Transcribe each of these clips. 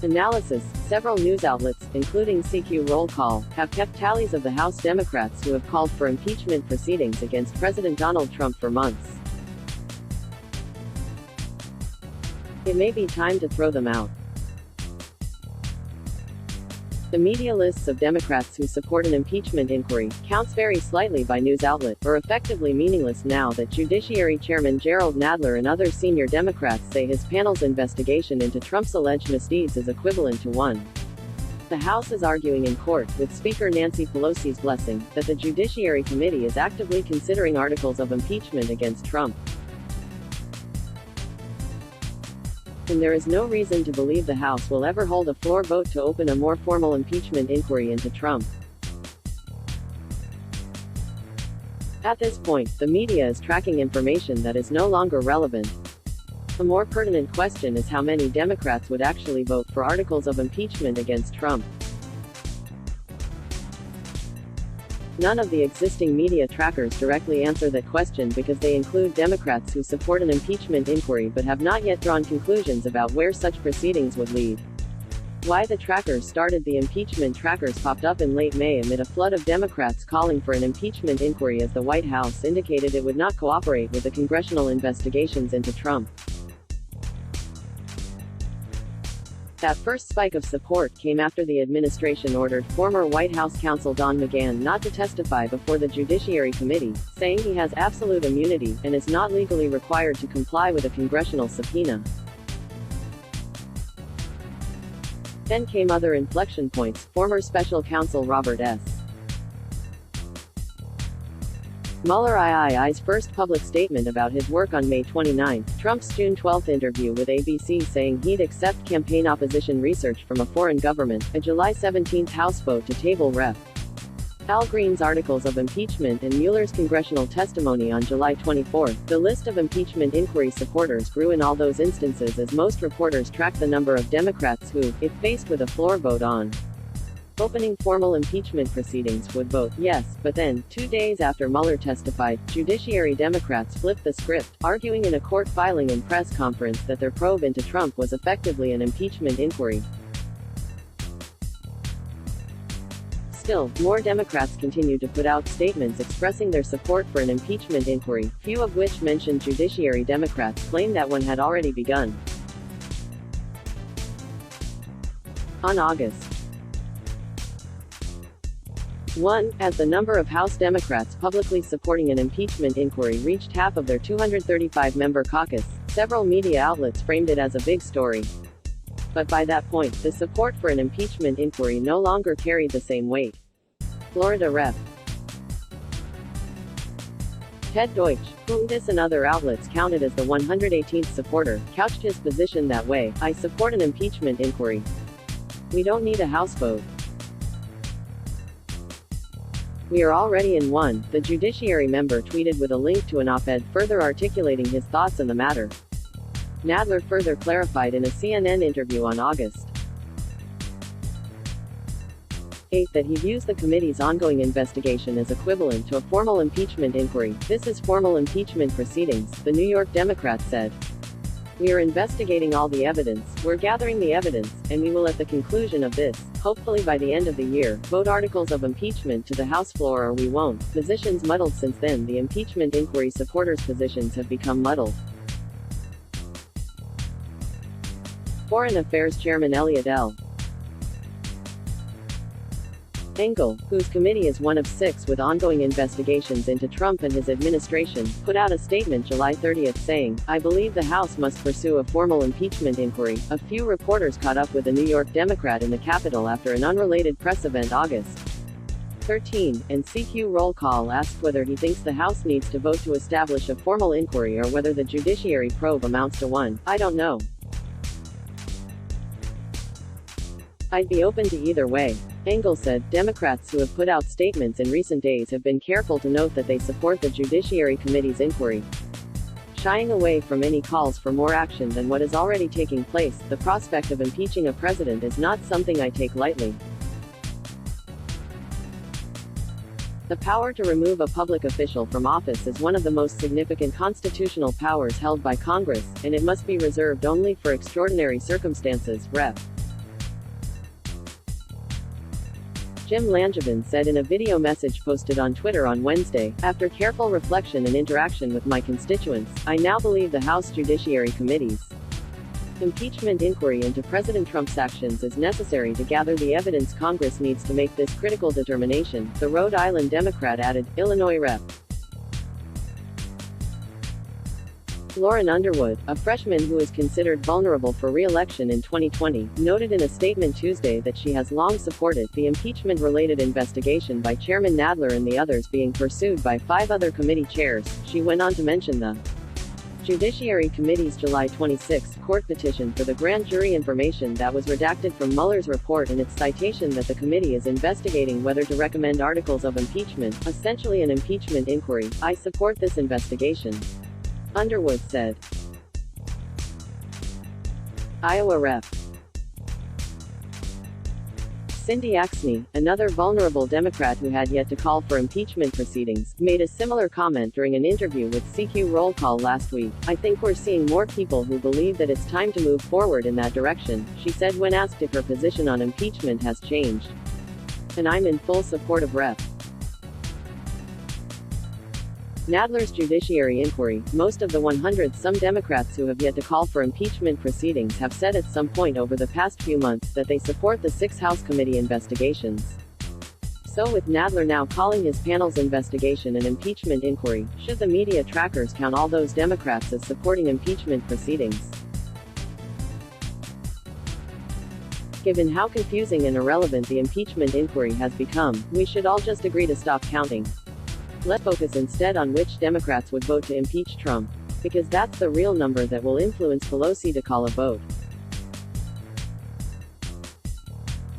Analysis. Several news outlets, including CQ Roll Call, have kept tallies of the House Democrats who have called for impeachment proceedings against President Donald Trump for months. It may be time to throw them out. The media lists of Democrats who support an impeachment inquiry counts vary slightly by news outlet, are effectively meaningless now that Judiciary Chairman Jerrold Nadler and other senior Democrats say his panel's investigation into Trump's alleged misdeeds is equivalent to one. The House is arguing in court, with Speaker Nancy Pelosi's blessing, that the Judiciary Committee is actively considering articles of impeachment against Trump. And there is no reason to believe the House will ever hold a floor vote to open a more formal impeachment inquiry into Trump. At this point, the media is tracking information that is no longer relevant. A more pertinent question is how many Democrats would actually vote for articles of impeachment against Trump. None of the existing media trackers directly answer that question because they include Democrats who support an impeachment inquiry but have not yet drawn conclusions about where such proceedings would lead. Why the trackers started. The impeachment trackers popped up in late May amid a flood of Democrats calling for an impeachment inquiry as the White House indicated it would not cooperate with the congressional investigations into Trump. That first spike of support came after the administration ordered former White House counsel Don McGahn not to testify before the Judiciary Committee, saying he has absolute immunity and is not legally required to comply with a congressional subpoena. Then came other inflection points. Former special counsel Robert S. Mueller's first public statement about his work on May 29, Trump's June 12 interview with ABC saying he'd accept campaign opposition research from a foreign government, a July 17 House vote to table Rep. Al Green's articles of impeachment and Mueller's congressional testimony on July 24. The list of impeachment inquiry supporters grew in all those instances as most reporters tracked the number of Democrats who, if faced with a floor vote on opening formal impeachment proceedings, would vote yes. But then, 2 days after Mueller testified, Judiciary Democrats flipped the script, arguing in a court filing and press conference that their probe into Trump was effectively an impeachment inquiry. Still, more Democrats continued to put out statements expressing their support for an impeachment inquiry, few of which mentioned Judiciary Democrats claim that one had already begun. On August 1, as the number of House Democrats publicly supporting an impeachment inquiry reached half of their 235-member caucus, several media outlets framed it as a big story. But by that point, the support for an impeachment inquiry no longer carried the same weight. Florida Rep. Ted Deutsch, whom this and other outlets counted as the 118th supporter, couched his position that way: "I support an impeachment inquiry. We don't need a House vote. We are already in one," the Judiciary member tweeted with a link to an op-ed further articulating his thoughts on the matter. Nadler further clarified in a CNN interview on August 8 that he views the committee's ongoing investigation as equivalent to a formal impeachment inquiry. "This is formal impeachment proceedings," the New York Democrat said. "We are investigating all the evidence, we're gathering the evidence, and we will at the conclusion of this, hopefully by the end of the year, vote articles of impeachment to the House floor or we won't." Positions muddled. Since then, the impeachment inquiry supporters' positions have become muddled. Foreign Affairs Chairman Eliot L. Engel, whose committee is one of 6 with ongoing investigations into Trump and his administration, put out a statement July 30 saying, "I believe the House must pursue a formal impeachment inquiry." A few reporters caught up with a New York Democrat in the Capitol after an unrelated press event August 13, and CQ Roll Call asked whether he thinks the House needs to vote to establish a formal inquiry or whether the judiciary probe amounts to one. "I don't know. I'd be open to either way." Engel said. Democrats who have put out statements in recent days have been careful to note that they support the Judiciary Committee's inquiry, shying away from any calls for more action than what is already taking place. "The prospect of impeaching a president is not something I take lightly. The power to remove a public official from office is one of the most significant constitutional powers held by Congress, and it must be reserved only for extraordinary circumstances." Rep. Jim Langevin said in a video message posted on Twitter on Wednesday, "After careful reflection and interaction with my constituents, I now believe the House Judiciary Committee's impeachment inquiry into President Trump's actions is necessary to gather the evidence Congress needs to make this critical determination," the Rhode Island Democrat added. Illinois Rep. Lauren Underwood, a freshman who is considered vulnerable for re-election in 2020, noted in a statement Tuesday that she has long supported the impeachment-related investigation by Chairman Nadler and the others being pursued by 5 other committee chairs. She went on to mention the Judiciary Committee's July 26 court petition for the grand jury information that was redacted from Mueller's report and its citation that the committee is investigating whether to recommend articles of impeachment, essentially an impeachment inquiry. "I support this investigation," Underwood said. Iowa Rep. Cindy Axne, another vulnerable Democrat who had yet to call for impeachment proceedings, made a similar comment during an interview with CQ Roll Call last week. "I think we're seeing more people who believe that it's time to move forward in that direction," she said when asked if her position on impeachment has changed. "And I'm in full support of Rep. Nadler's judiciary inquiry." Most of the 100-some Democrats who have yet to call for impeachment proceedings have said at some point over the past few months that they support the 6 House committee investigations. So with Nadler now calling his panel's investigation an impeachment inquiry, should the media trackers count all those Democrats as supporting impeachment proceedings? Given how confusing and irrelevant the impeachment inquiry has become, we should all just agree to stop counting. Let's focus instead on which Democrats would vote to impeach Trump. Because that's the real number that will influence Pelosi to call a vote.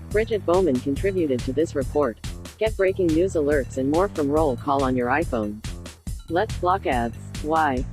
Bridget Bowman contributed to this report. Get breaking news alerts and more from Roll Call on your iPhone. Let's block ads. Why?